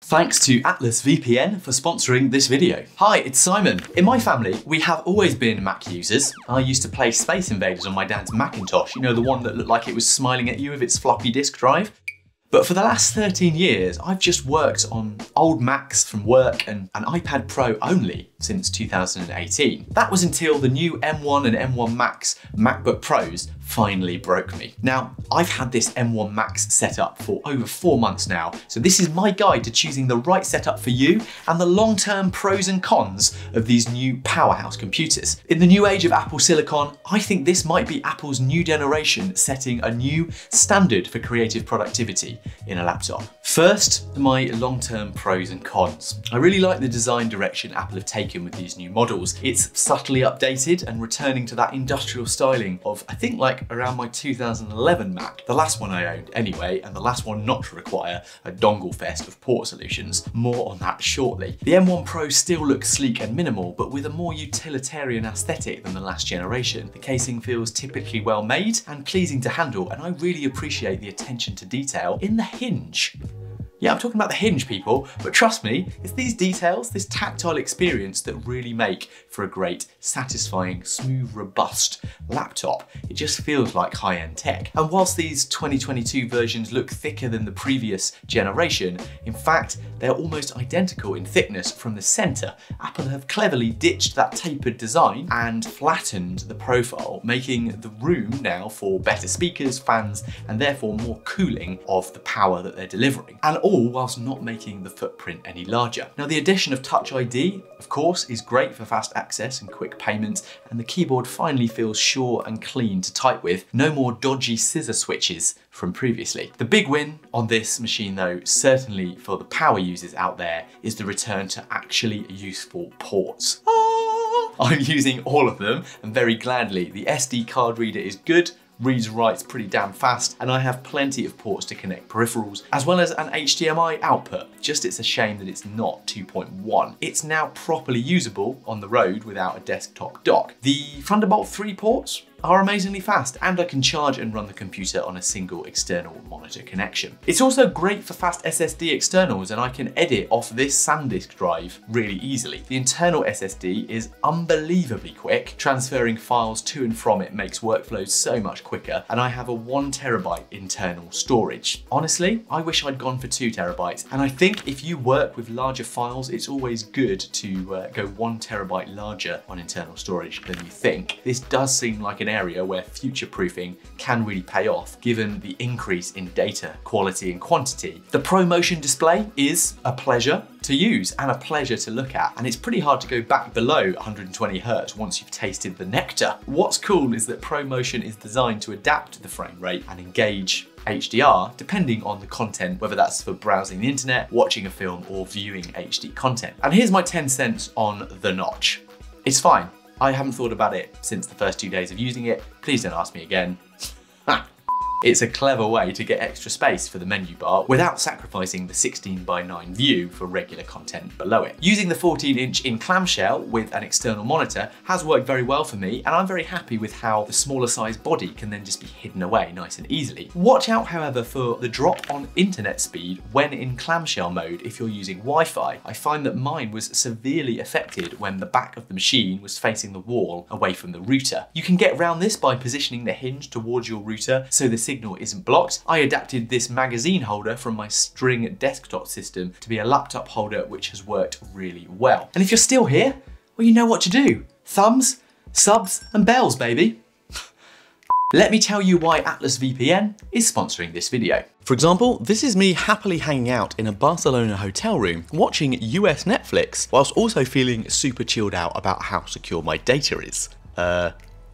Thanks to Atlas VPN for sponsoring this video. Hi, it's Simon. In my family, we have always been Mac users. I used to play Space Invaders on my dad's Macintosh, you know, the one that looked like it was smiling at you with its floppy disk drive. But for the last 13 years, I've just worked on old Macs from work and an iPad Pro only since 2018. That was until the new M1 and M1 Max MacBook Pros finally broke me. Now, I've had this M1 Max set up for over 4 months now, so this is my guide to choosing the right setup for you and the long-term pros and cons of these new powerhouse computers. In the new age of Apple Silicon, I think this might be Apple's new generation setting a new standard for creative productivity in a laptop. First, my long-term pros and cons. I really like the design direction Apple have taken with these new models. It's subtly updated and returning to that industrial styling of, I think, like around my 2011 Mac, the last one I owned anyway, and the last one not to require a dongle fest of port solutions. More on that shortly. The M1 Pro still looks sleek and minimal, but with a more utilitarian aesthetic than the last generation. The casing feels typically well made and pleasing to handle, and I really appreciate the attention to detail in the hinge. Yeah, I'm talking about the hinge, people, but trust me, it's these details, this tactile experience that really make for a great, satisfying, smooth, robust laptop. It just feels like high-end tech. And whilst these 2022 versions look thicker than the previous generation, in fact, they're almost identical in thickness from the center. Apple have cleverly ditched that tapered design and flattened the profile, making the room now for better speakers, fans, and therefore more cooling of the power that they're delivering. And all whilst not making the footprint any larger. Now, the addition of Touch ID, of course, is great for fast access and quick payments, and the keyboard finally feels sure and clean to type with. No more dodgy scissor switches from previously. The big win on this machine though, certainly for the power users out there, is the return to actually useful ports. I'm using all of them, and very gladly. The SD card reader is good, reads and writes pretty damn fast, and I have plenty of ports to connect peripherals, as well as an HDMI output. Just it's a shame that it's not 2.1. It's now properly usable on the road without a desktop dock. The Thunderbolt 3 ports are amazingly fast, and I can charge and run the computer on a single external monitor connection. It's also great for fast SSD externals, and I can edit off this SanDisk drive really easily. The internal SSD is unbelievably quick. Transferring files to and from it makes workflows so much quicker, and I have a 1 terabyte internal storage. Honestly, I wish I'd gone for 2 terabytes, and I think if you work with larger files, it's always good to go 1 terabyte larger on internal storage than you think. This does seem like an area where future-proofing can really pay off given the increase in data quality and quantity. The ProMotion display is a pleasure to use and a pleasure to look at, and it's pretty hard to go back below 120 Hz once you've tasted the nectar. What's cool is that ProMotion is designed to adapt to the frame rate and engage HDR depending on the content, whether that's for browsing the internet, watching a film, or viewing HD content. And here's my 10 cents on the notch. It's fine. I haven't thought about it since the first 2 days of using it. Please don't ask me again. It's a clever way to get extra space for the menu bar without sacrificing the 16:9 view for regular content below it. Using the 14-inch in clamshell with an external monitor has worked very well for me, and I'm very happy with how the smaller size body can then just be hidden away nice and easily. Watch out, however, for the drop on internet speed when in clamshell mode if you're using Wi-Fi. I find that mine was severely affected when the back of the machine was facing the wall away from the router. You can get around this by positioning the hinge towards your router so the signal isn't blocked. I adapted this magazine holder from my String desktop system to be a laptop holder, which has worked really well. And if you're still here, well, you know what to do. Thumbs, subs, and bells, baby. Let me tell you why Atlas VPN is sponsoring this video. For example, this is me happily hanging out in a Barcelona hotel room, watching US Netflix, whilst also feeling super chilled out about how secure my data is.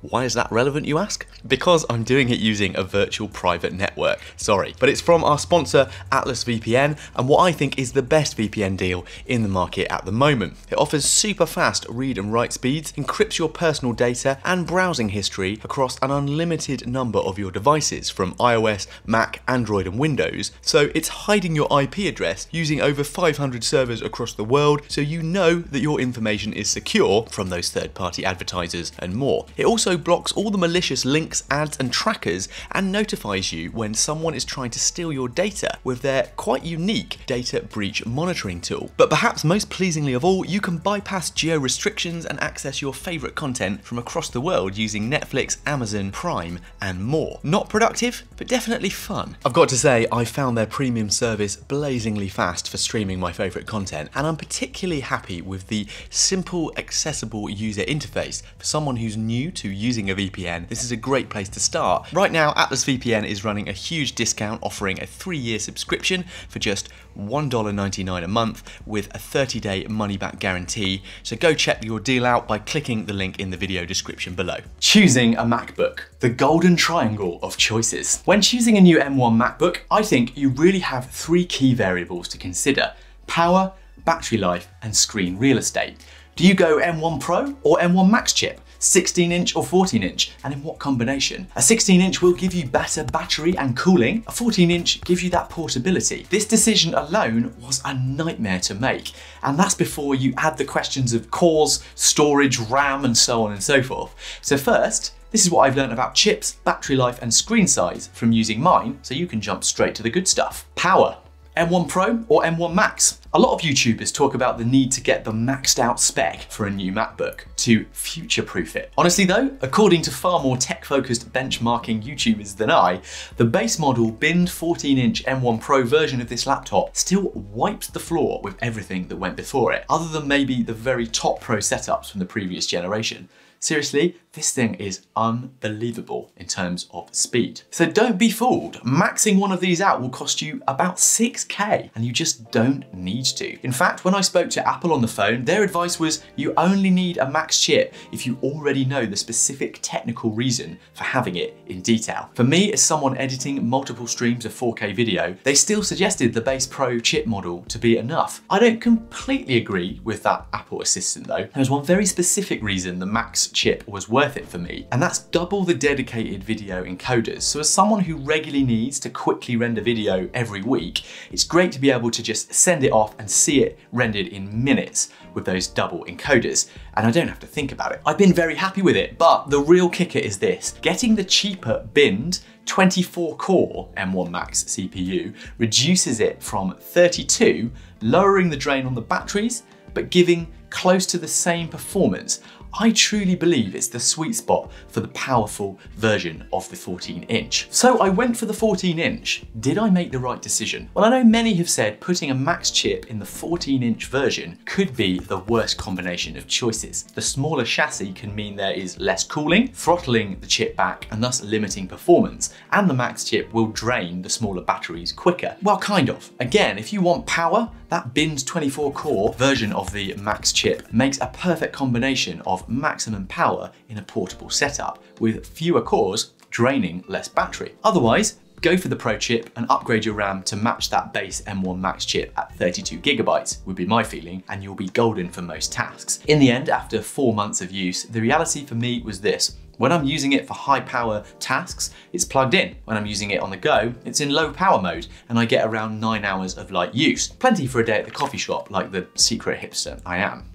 Why is that relevant, you ask? Because I'm doing it using a virtual private network. Sorry, but it's from our sponsor Atlas VPN, and what I think is the best VPN deal in the market at the moment. It offers super fast read and write speeds, encrypts your personal data and browsing history across an unlimited number of your devices from iOS, Mac, Android and Windows, so it's hiding your IP address using over 500 servers across the world, so you know that your information is secure from those third-party advertisers and more. It also also blocks all the malicious links, ads and trackers and notifies you when someone is trying to steal your data with their quite unique data breach monitoring tool. But perhaps most pleasingly of all, you can bypass geo restrictions and access your favourite content from across the world using Netflix, Amazon, Prime and more. Not productive, but definitely fun. I've got to say, I found their premium service blazingly fast for streaming my favourite content, and I'm particularly happy with the simple, accessible user interface. For someone who's new to using a VPN, this is a great place to start. Right now, Atlas VPN is running a huge discount, offering a 3-year subscription for just $1.99 a month with a 30-day money-back guarantee. So go check your deal out by clicking the link in the video description below. Choosing a MacBook, the golden triangle of choices. When choosing a new M1 MacBook, I think you really have 3 key variables to consider: power, battery life, and screen real estate. Do you go M1 Pro or M1 Max chip? 16-inch or 14-inch, and in what combination? A 16-inch will give you better battery and cooling, a 14-inch gives you that portability. This decision alone was a nightmare to make, and that's before you add the questions of cores, storage, RAM, and so on and so forth. So first, this is what I've learned about chips, battery life, and screen size from using mine, so you can jump straight to the good stuff. Power. M1 Pro or M1 Max? A lot of YouTubers talk about the need to get the maxed out spec for a new MacBook to future-proof it. Honestly though, according to far more tech-focused benchmarking YouTubers than I, the base model binned 14-inch M1 Pro version of this laptop still wipes the floor with everything that went before it, other than maybe the very top Pro setups from the previous generation. Seriously, this thing is unbelievable in terms of speed. So don't be fooled. Maxing one of these out will cost you about 6K, and you just don't need to. In fact, when I spoke to Apple on the phone, their advice was you only need a Max chip if you already know the specific technical reason for having it in detail. For me, as someone editing multiple streams of 4K video, they still suggested the base Pro chip model to be enough. I don't completely agree with that Apple assistant though. There's one very specific reason the Max chip was worth it for me, and that's double the dedicated video encoders. So as someone who regularly needs to quickly render video every week, it's great to be able to just send it off and see it rendered in minutes with those double encoders, and I don't have to think about it. I've been very happy with it, but the real kicker is this: getting the cheaper binned 24-core M1 Max CPU reduces it from 32, lowering the drain on the batteries, but giving close to the same performance. I truly believe it's the sweet spot for the powerful version of the 14-inch. So I went for the 14-inch. Did I make the right decision? Well, I know many have said putting a Max chip in the 14-inch version could be the worst combination of choices. The smaller chassis can mean there is less cooling, throttling the chip back and thus limiting performance, and the Max chip will drain the smaller batteries quicker. Well, kind of. Again, if you want power, that binned 24-core version of the Max chip makes a perfect combination of maximum power in a portable setup, with fewer cores draining less battery. Otherwise, go for the Pro chip and upgrade your RAM to match that base M1 Max chip at 32GB would be my feeling, and you'll be golden for most tasks. In the end, after 4 months of use, the reality for me was this: when I'm using it for high power tasks, it's plugged in. When I'm using it on the go, it's in low power mode, and I get around 9 hours of light use. Plenty for a day at the coffee shop, like the secret hipster I am.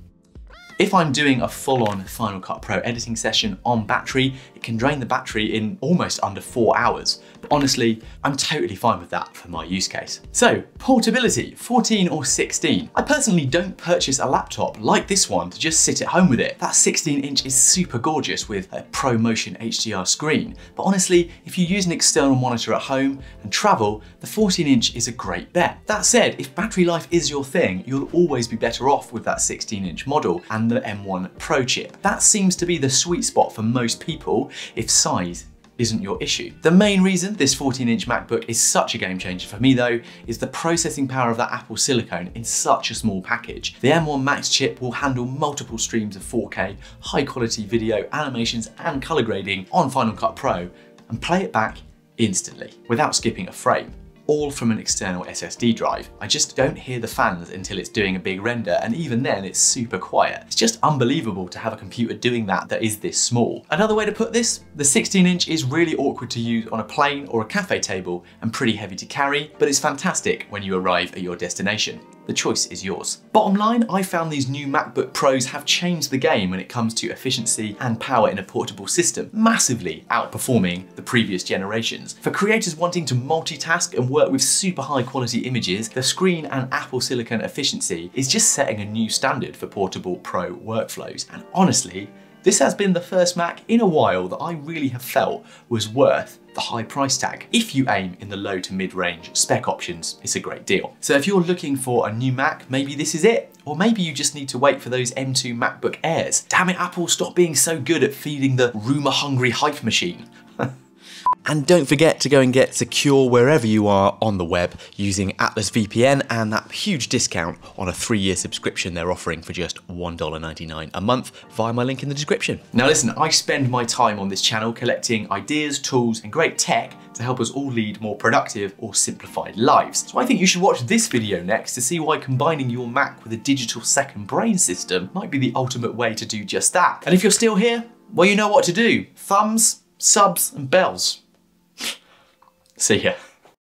If I'm doing a full-on Final Cut Pro editing session on battery, it can drain the battery in almost under 4 hours. But honestly, I'm totally fine with that for my use case. So, portability, 14 or 16. I personally don't purchase a laptop like this one to just sit at home with it. That 16-inch is super gorgeous with a ProMotion HDR screen. But honestly, if you use an external monitor at home and travel, the 14-inch is a great bet. That said, if battery life is your thing, you'll always be better off with that 16-inch model and the M1 Pro chip. That seems to be the sweet spot for most people if size isn't your issue. The main reason this 14-inch MacBook is such a game changer for me though is the processing power of that Apple silicone in such a small package. The M1 Max chip will handle multiple streams of 4K, high quality video, animations and color grading on Final Cut Pro and play it back instantly without skipping a frame. All from an external SSD drive. I just don't hear the fans until it's doing a big render, and even then it's super quiet. It's just unbelievable to have a computer doing that is this small. Another way to put this, the 16-inch is really awkward to use on a plane or a cafe table and pretty heavy to carry, but it's fantastic when you arrive at your destination. the choice is yours. Bottom line, I found these new MacBook Pros have changed the game when it comes to efficiency and power in a portable system, massively outperforming the previous generations. For creators wanting to multitask and work with super high quality images, the screen and Apple Silicon efficiency is just setting a new standard for portable Pro workflows. And honestly, this has been the first Mac in a while that I really have felt was worth the high price tag. If you aim in the low to mid-range spec options, it's a great deal. So if you're looking for a new Mac, maybe this is it. Or maybe you just need to wait for those M2 MacBook Airs. Damn it, Apple, stop being so good at feeding the rumor-hungry hype machine. And don't forget to go and get secure wherever you are on the web using Atlas VPN and that huge discount on a 3-year subscription they're offering for just $1.99 a month via my link in the description. Now listen, I spend my time on this channel collecting ideas, tools, and great tech to help us all lead more productive or simplified lives. So I think you should watch this video next to see why combining your Mac with a digital second brain system might be the ultimate way to do just that. And if you're still here, well, you know what to do. Thumbs, subs, and bells. See ya.